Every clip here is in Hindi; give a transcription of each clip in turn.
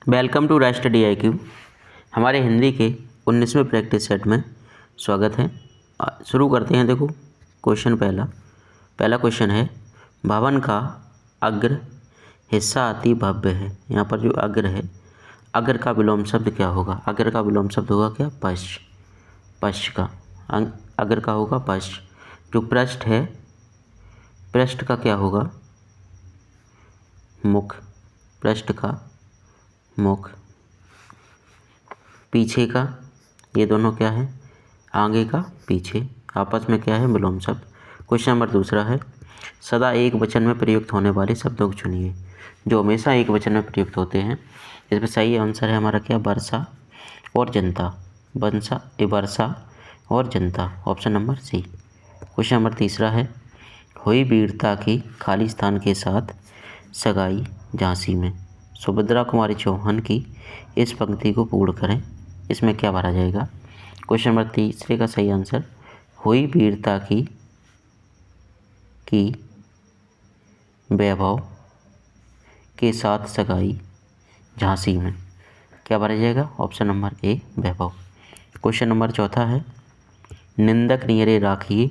वेलकम टू राष्ट्र DIQ। हमारे हिंदी के 19वें प्रैक्टिस सेट में स्वागत है। शुरू करते हैं। देखो क्वेश्चन पहला क्वेश्चन है, भवन का अग्र हिस्सा अति भव्य है। यहाँ पर जो अग्र है, अग्र का विलोम शब्द क्या होगा? अग्र का विलोम शब्द होगा क्या? पश्च। पश्च का अग्र का होगा पश्च। जो पृष्ठ है, पृष्ठ का क्या होगा? मुख। पृष्ठ का मुख। पीछे का, ये दोनों क्या है? आगे का पीछे। आपस में क्या है? विलोम शब्द। क्वेश्चन नंबर दूसरा है, सदा एक वचन में प्रयुक्त होने वाले शब्दों को चुनिए। जो हमेशा एक वचन में प्रयुक्त होते हैं, इसमें सही आंसर है हमारा क्या? वर्षा और जनता। वर्षा और जनता, option number C. Question number तीसरा है, हुई वीरता की खाली स्थान के साथ सगाई झांसी में। सुभद्रा कुमारी चौहान की इस पंक्ति को पूर्ण करें। इसमें क्या भरा जाएगा? क्वेश्चन नंबर तीसरे का सही आंसर, हुई वीरता की वैभव के साथ सगाई झांसी में। क्या भरा जाएगा? Option number A, Vaibhav. Question number चौथा है, निंदक नियरे राखिए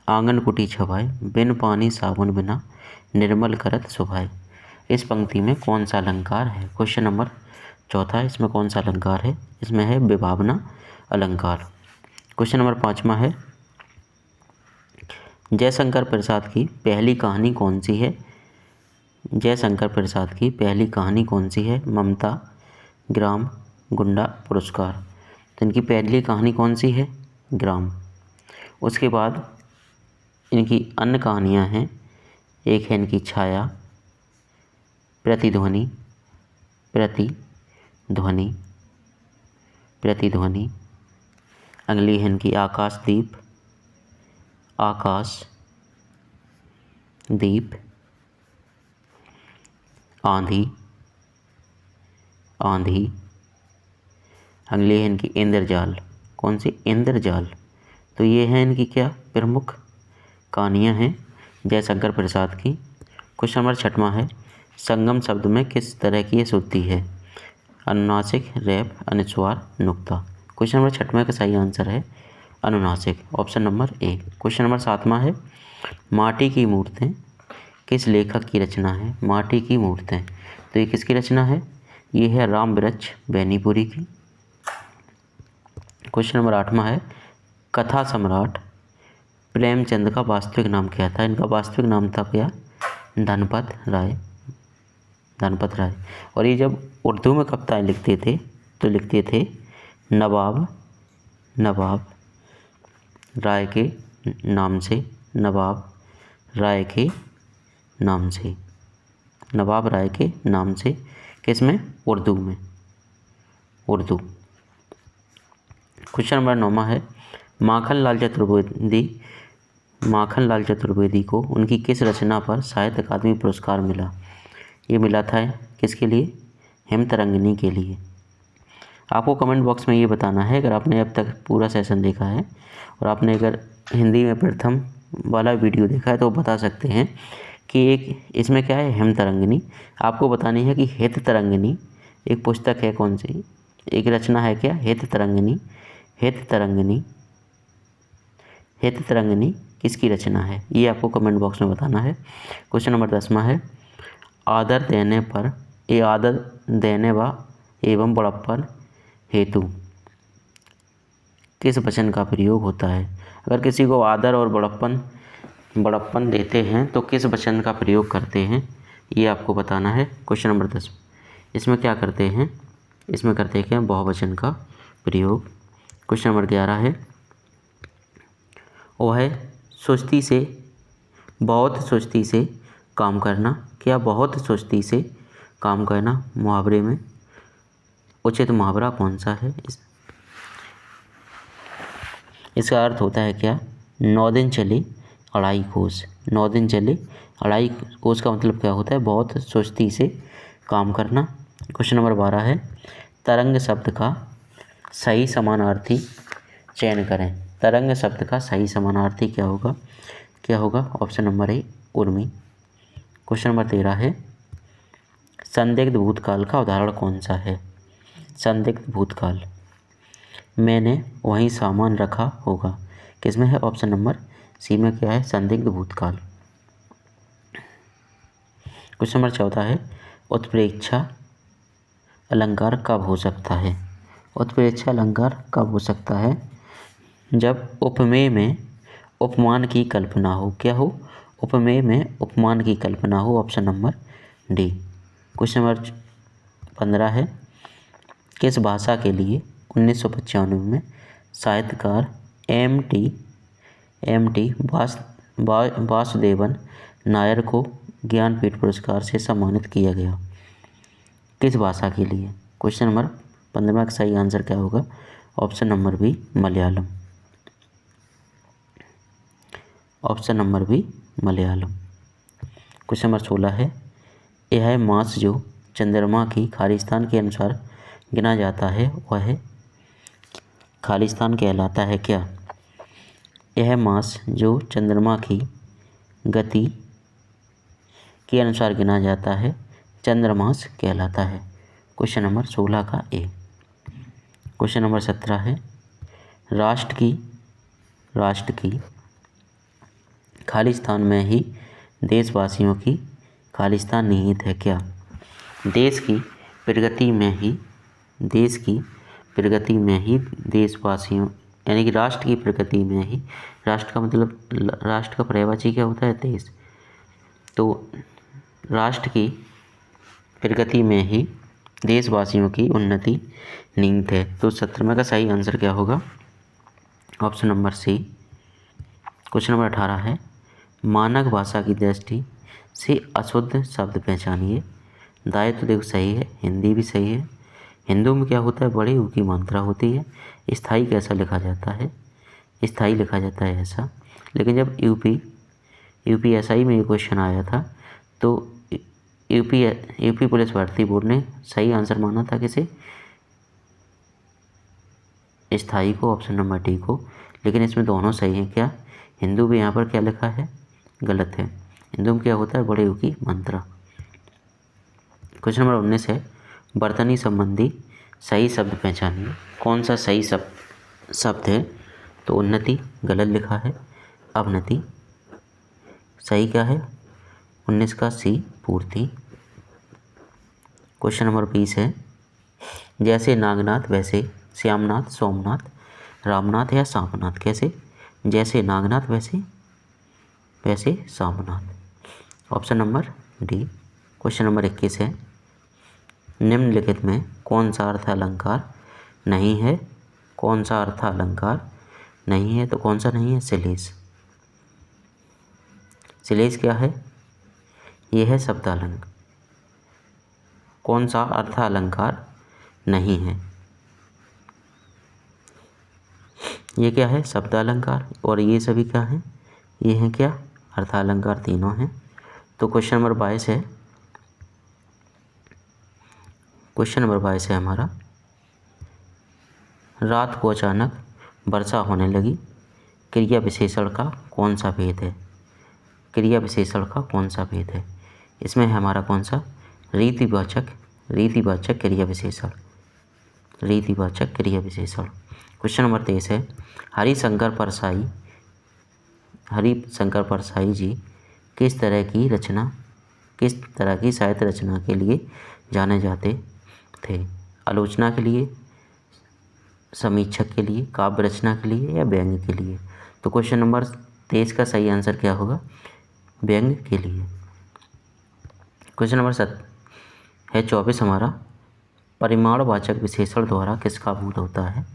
आंगन कुटी छवाए, बिन पानी साबुन बिना निर्मल करत सुभाए। इस पंक्ति में कौन सा अलंकार है? क्वेश्चन नंबर चौथा, इसमें कौन सा अलंकार है? इसमें है विभावना अलंकार। क्वेश्चन नंबर पाँचवा है, जयशंकर प्रसाद की पहली कहानी कौन सी है? जयशंकर प्रसाद की पहली कहानी कौन सी है? ममता, ग्राम, गुंडा, पुरस्कार। तो इनकी पहली कहानी कौन सी है? ग्राम। उसके बाद इनकी अन्य कहानियाँ हैं, एक है इनकी छाया, प्रतिध्वनि, अगली है इनकी आकाशदीप, आंधी, अगली है इनकी इंद्रजाल। कौन सी? इंद्रजाल। तो ये है इनकी क्या प्रमुख कहानियाँ हैं जयशंकर प्रसाद की। क्वेश्चन नंबर छठवां है, संगम शब्द में किस तरह की श्रुति है? अनुनासिक, रैप, अनुस्वार, नुक्ता। क्वेश्चन नंबर छठवें का सही आंसर है अनुनासिक, option number A. Question number सातवां है, माटी की मूर्तें किस लेखक की रचना है? माटी की मूर्तें, तो ये किसकी रचना है? ये है रामवृक्ष बैनीपुरी की। क्वेश्चन नंबर आठवां है, कथा सम्राट प्रेमचंद का वास्तविक नाम क्या था? इनका वास्तविक नाम था क्या? धनपत राय। और ये जब उर्दू में कविताएं लिखते थे तो लिखते थे नवाब राय के नाम से, किसमें? उर्दू में। क्वेश्चन नंबर 9 है, माखनलाल चतुर्वेदी को उनकी किस रचना पर साहित्य अकादमी पुरस्कार मिला? ये मिला था किसके लिए? हेमतरंगिनी के लिए। आपको कमेंट बॉक्स में ये बताना है, अगर आपने अब तक पूरा सेशन देखा है और आपने अगर हिंदी में प्रथम वाला वीडियो देखा है तो बता सकते हैं कि एक इसमें क्या है? हेमतरंगिनी। आपको बतानी है कि हेततरंगिनी एक पुस्तक है कौन सी, एक रचना है क्या? हेततरंगिनी किसकी रचना है? ये आपको कमेंट बॉक्स में बताना है। क्वेश्चन नंबर 10वां है, आदर देने व एवं बड़प्पन हेतु किस वचन का प्रयोग होता है? अगर किसी को आदर और बड़प्पन देते हैं तो किस वचन का प्रयोग करते हैं? ये आपको बताना है। क्वेश्चन नंबर 10, इसमें क्या करते हैं? इसमें करते हैं क्या? बहुवचन का प्रयोग। क्वेश्चन नंबर 11 है, वह बहुत सुस्ती से काम करना। क्या बहुत सुस्ती से काम करना मुहावरे में उचित मुहावरा कौन सा है? इसका अर्थ होता है क्या? 9 दिन चले अढ़ाई कोस। 9 दिन चले अढ़ाई कोस का मतलब क्या होता है? बहुत सुस्ती से काम करना। क्वेश्चन नंबर 12 है, तरंग शब्द का सही समानार्थी चयन करें। तरंग शब्द का सही समानार्थी क्या होगा? Option number A, Urmi. Question number 13 है, संदिग्ध भूतकाल का उदाहरण कौन सा है? संदिग्ध भूतकाल, मैंने वहीं सामान रखा होगा, किसमें है? ऑप्शन नंबर सी में क्या है? संदिग्ध भूतकाल। क्वेश्चन नंबर 14 है, उत्प्रेक्षा अलंकार कब हो सकता है? उत्प्रेक्षा अलंकार कब हो सकता है? जब उपमेय में उपमान की कल्पना हो। क्या हो? उपमेय में उपमान की कल्पना हो। Option number D. Question number 15 है, किस भाषा के लिए 1995 में साहित्यकार एम टी वासुदेवन नायर को ज्ञानपीठ पुरस्कार से सम्मानित किया गया? किस भाषा के लिए? क्वेश्चन नंबर 15 का सही आंसर क्या होगा? Option number B, Malayalam. Option number B, Malayalam. Question number 16 है, यह मास जो चंद्रमा की खालिस्तान के अनुसार गिना जाता है वह खालिस्तान कहलाता है क्या? यह मास जो चंद्रमा की गति के अनुसार गिना जाता है चंद्रमास कहलाता है। क्वेश्चन नंबर 16 का ए। क्वेश्चन नंबर 17 है, राष्ट्र की खालिस्तान में ही देशवासियों की खालिस्तान निहित है क्या? देश की प्रगति में ही देशवासियों, यानी कि राष्ट्र की प्रगति में ही, राष्ट्र का मतलब, राष्ट्र का पर्यायवाची क्या होता है? देश। तो राष्ट्र की प्रगति में ही देशवासियों की उन्नति निहित है। तो 17 का सही आंसर क्या होगा? Option number C. Question number 18 है, मानक भाषा की दृष्टि से अशुद्ध शब्द पहचानिए। दाय तो देखो सही है, हिंदी भी सही है। हिंदू में क्या होता है? बड़े ऊ की मात्रा होती है। स्थाई कैसा लिखा जाता है? स्थाई लिखा जाता है ऐसा। लेकिन जब यूपीएसआई में ये क्वेश्चन आया था तो यूपी पुलिस भर्ती बोर्ड ने सही आंसर माना था किसे? स्थाई को, ऑप्शन नंबर डी को। लेकिन इसमें दोनों सही हैं। क्या? हिंदू भी यहाँ पर क्या लिखा है? गलत है। हिंदू में क्या होता है? बड़े ऊ की मात्रा। क्वेश्चन नंबर 19 है, बर्तनी संबंधी सही शब्द पहचानिए। कौन सा सही शब्द है? तो उन्नति गलत लिखा है, अवनति सही क्या है? 19 का सी, पूर्ति। क्वेश्चन नंबर 20 है, जैसे नागनाथ वैसे श्यामनाथ, सोमनाथ, रामनाथ या सांपनाथ। कैसे? जैसे नागनाथ वैसे सांपनाथ। Option number D. Question number 21 है, निम्नलिखित में कौन सा अर्थ अलंकार नहीं है? कौन सा अर्थ अलंकार नहीं है? तो कौन सा नहीं है? श्लेष। श्लेष क्या है? यह है शब्दालंकार। कौन सा अर्थ अलंकार नहीं है? ये क्या है? शब्दालंकार। और ये सभी क्या हैं? ये हैं क्या? अर्थालंकार। तीनों हैं। तो क्वेश्चन नंबर 22 है, हमारा, रात को अचानक वर्षा होने लगी, क्रिया विशेषण का कौन सा भेद है? क्रिया विशेषण का कौन सा भेद है? इसमें है हमारा कौन सा? रीतिवाचक क्रिया विशेषण। रीतिवाचक क्रिया विशेषण। क्वेश्चन नंबर 23 है, हरिशंकर परसाई जी किस तरह की साहित्य रचना के लिए जाने जाते थे? आलोचना के लिए, समीक्षक के लिए, काव्य रचना के लिए या व्यंग्य के लिए? तो क्वेश्चन नंबर 23 का सही आंसर क्या होगा? व्यंग्य के लिए। क्वेश्चन नंबर 24 हमारा, परिमाणवाचक विशेषण द्वारा किसका बोध होता है?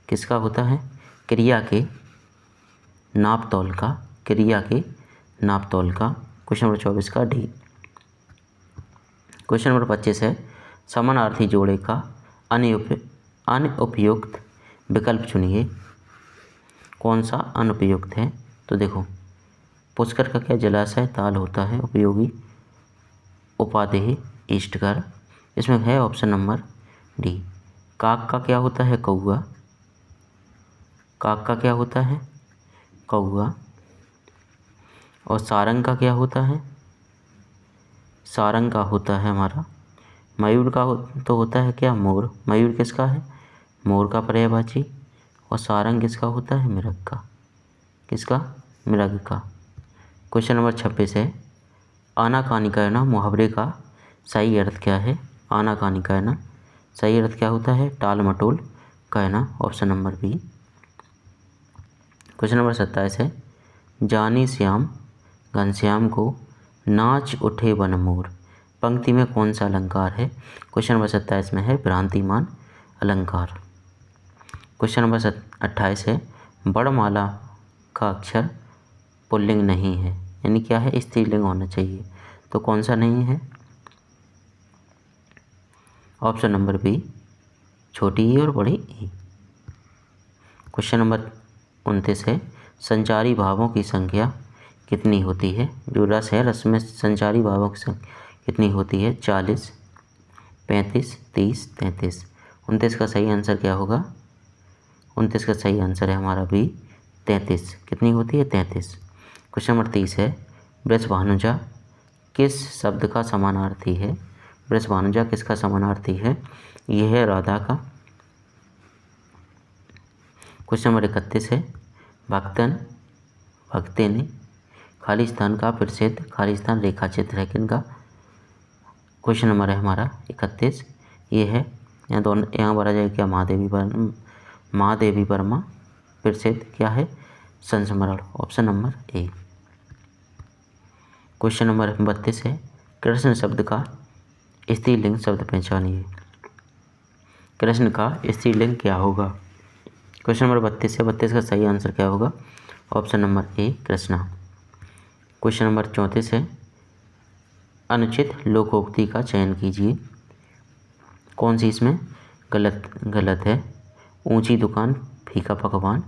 किसका होता है? क्रिया के नाप तौल का। क्वेश्चन नंबर 24 का डी। क्वेश्चन नंबर 25 है, समानार्थी जोड़े का अनुपयुक्त विकल्प चुनिए। कौन सा अनुपयुक्त है? तो देखो, पुष्कर का क्या? जलाशय। ताल होता है उपयोगी, उपादेय, इष्टकर। इसमें है ऑप्शन नंबर डी। काक का क्या होता है? कौआ। काक का क्या होता है? कौआ। और सारंग का क्या होता है? सारंग का होता है हमारा मयूर का तो होता है क्या, मोर। मयूर किसका है, मोर का पर्यायवाची। और सारंग किसका होता है, मृग का। किसका, मृग का। क्वेश्चन नंबर 26 है, आनाकानी कहना मुहावरे का सही अर्थ क्या है। आनाकानी कहना सही अर्थ क्या होता है, टाल मटोल कहना, option number B. Question number 27 है, जानी श्याम घनश्याम को नाच उठे बन मोर, पंक्ति में कौन सा अलंकार है। क्वेश्चन नंबर 27 में है भ्रांतिमान अलंकार। क्वेश्चन नंबर 28 है, बड़माला का अक्षर पुल्लिंग नहीं है, यानी क्या है, स्त्रीलिंग होना चाहिए, तो कौन सा नहीं है, ऑप्शन नंबर बी, छोटी ई और बड़ी ई। क्वेश्चन नंबर 29 है, संचारी भावों की संख्या कितनी होती है। जो रस है, रस में संचारी भावों की संख्या कितनी होती है, 40, 35, 30, 33। 29 का सही आंसर क्या होगा, 29 का सही आंसर है हमारा बी, 33। कितनी होती है, 33। क्वेश्चन नंबर 30 है, वृषभानुजा किस शब्द का समानार्थी है। वृषभानुजा किसका समानार्थी है, यह है राधा का। क्वेश्चन नंबर 31 है, भक्तन भक्ते ने खालिस्तान का प्रसिद्ध, खालिस्तान रेखा चित्र है किनका। क्वेश्चन नंबर है हमारा 31, ये है, यहाँ बोला जाए क्या, महादेवी वर्मा प्रसिद्ध क्या है, संस्मरण, option number A. Question number 32 है, कृष्ण शब्द का स्त्रीलिंग शब्द पहचानिए। कृष्ण का स्त्रीलिंग क्या होगा। क्वेश्चन नंबर 32 है, 32 का सही आंसर क्या होगा, option number A, Krishna. Question number 34 है, अनुचित लोकोक्ति का चयन कीजिए। कौन सी इसमें गलत है। ऊंची दुकान फीका पकवान,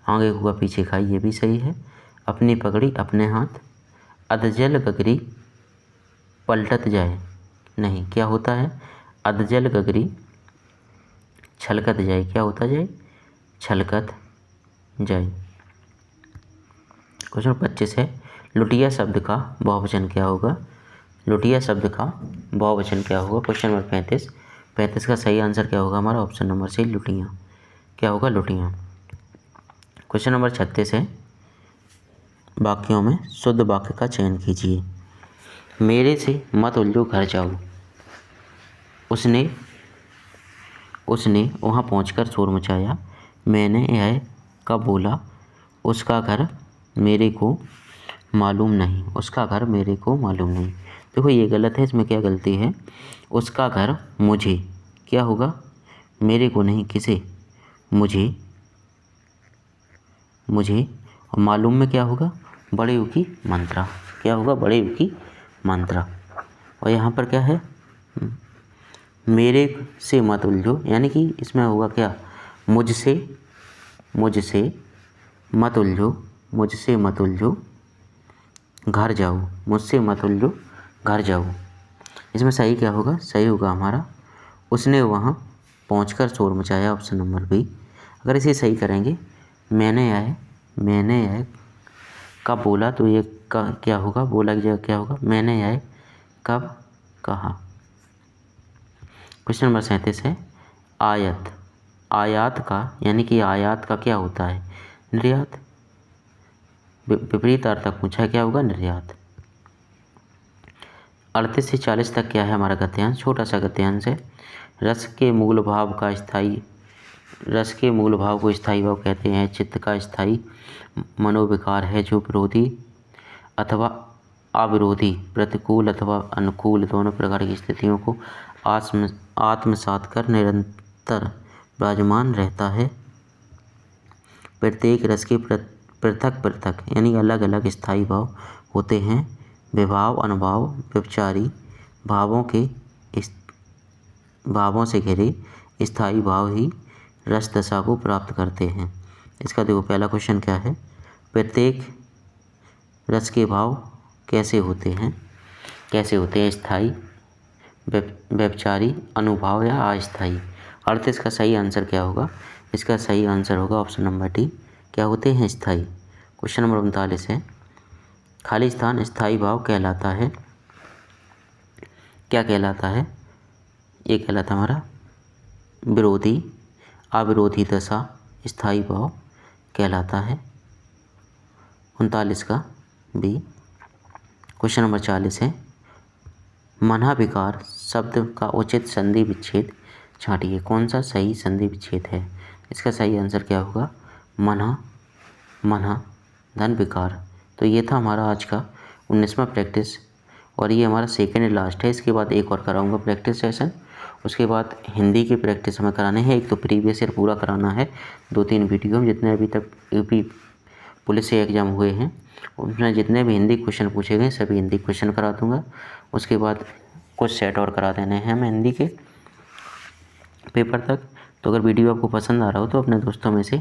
आगे हुआ पीछे खाई, ये भी सही है। अपनी पगड़ी अपने हाथ, अधजल गगरी पलटत जाए, नहीं, क्या होता है, अधजल गगरी छलकत जाए, क्या होता जाए, छलकत जाए। क्वेश्चन 25 है, लुटिया शब्द का बहुवचन क्या होगा। लुटिया शब्द का बहुवचन क्या होगा। क्वेश्चन नंबर 35 का सही आंसर क्या होगा हमारा, ऑप्शन नंबर सी, लुटियाँ। क्या होगा, लुटियाँ। क्वेश्चन नंबर 36 है, वाक्यों में शुद्ध वाक्य का चयन कीजिए। मेरे से मत उलझो, घर जाओ। उसने वहाँ पहुंचकर शोर मचाया। मैंने यह कब बोला, उसका घर मेरे को मालूम नहीं, उसका घर मेरे को मालूम नहीं। देखो ये गलत है, इसमें क्या गलती है, उसका घर मुझे, क्या होगा, मेरे को नहीं, किसे, मुझे, और मालूम में क्या होगा, बड़े यू की मात्रा, क्या होगा, बड़े यू की मात्रा। और यहाँ पर क्या है, मेरे से मत उलझो, यानी कि इसमें होगा क्या, मुझसे मत उलझो, मुझसे मत उलझो, घर जाओ, मुझसे मत उलझो, घर जाओ। इसमें सही क्या होगा, सही होगा हमारा, उसने वहाँ पहुंचकर शोर मचाया, ऑप्शन नंबर बी। अगर इसे सही करेंगे, मैंने यह कब बोला, तो ये क्या होगा, बोला की जगह क्या होगा, मैंने यह कब कहा। क्वेश्चन नंबर 37 है, आयात का, यानी कि आयात का क्या होता है, निर्यात। विपरीत अर्थ तक पूछा है, क्या होगा, निर्यात। 38 से 40 तक क्या है हमारा गद्यांश, छोटा सा गद्यांश है। रस के मूल भाव को स्थायी भाव कहते हैं। चित्त का स्थायी मनोविकार है जो विरोधी अथवा अविरोधी, प्रतिकूल अथवा अनुकूल दोनों प्रकार की स्थितियों को आत्मसात कर निरंतर विराजमान रहता है। प्रत्येक रस के पृथक यानी अलग अलग स्थायी भाव होते हैं। विभाव, अनुभाव, व्यभिचारी भावों से घिरे स्थायी भाव ही रस दशा को प्राप्त करते हैं। इसका देखो पहला क्वेश्चन क्या है, प्रत्येक रस के भाव कैसे होते हैं, स्थायी, व्यभिचारी, अनुभाव या अस्थायी। 38 का सही आंसर क्या होगा, इसका सही आंसर होगा ऑप्शन नंबर डी, क्या होते हैं, स्थायी। क्वेश्चन नंबर 39 है, खालिस्तान स्थायी भाव कहलाता है, क्या कहलाता है, ये कहलाता हमारा विरोधी, अविरोधी दशा, स्थायी भाव कहलाता है। 39 का बी। क्वेश्चन नंबर 40 है, मना विकार शब्द का उचित संधि विच्छेद छांटिए। कौन सा सही संधि विच्छेद है? इसका सही आंसर क्या होगा? मना, मना धन विकार। तो ये था हमारा आज का 19वां प्रैक्टिस, और ये हमारा सेकेंड एंड लास्ट है। इसके बाद एक और कराऊंगा प्रैक्टिस सेशन। उसके बाद हिंदी की प्रैक्टिस हमें कराने हैं। एक तो प्रीवियस ईयर पूरा कराना है 2-3 वीडियो में, जितने अभी तक यूपी पुलिस से एग्ज़ाम हुए हैं उसमें जितने भी हिंदी क्वेश्चन पूछे गए सभी हिंदी क्वेश्चन करा दूँगा। उसके बाद कुछ सेट और करा देने हैं हमें हिंदी के पेपर तक। तो अगर वीडियो आपको पसंद आ रहा हो तो अपने दोस्तों में से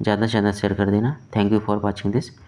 ज़्यादा से ज़्यादा शेयर कर देना। Thank you for watching this.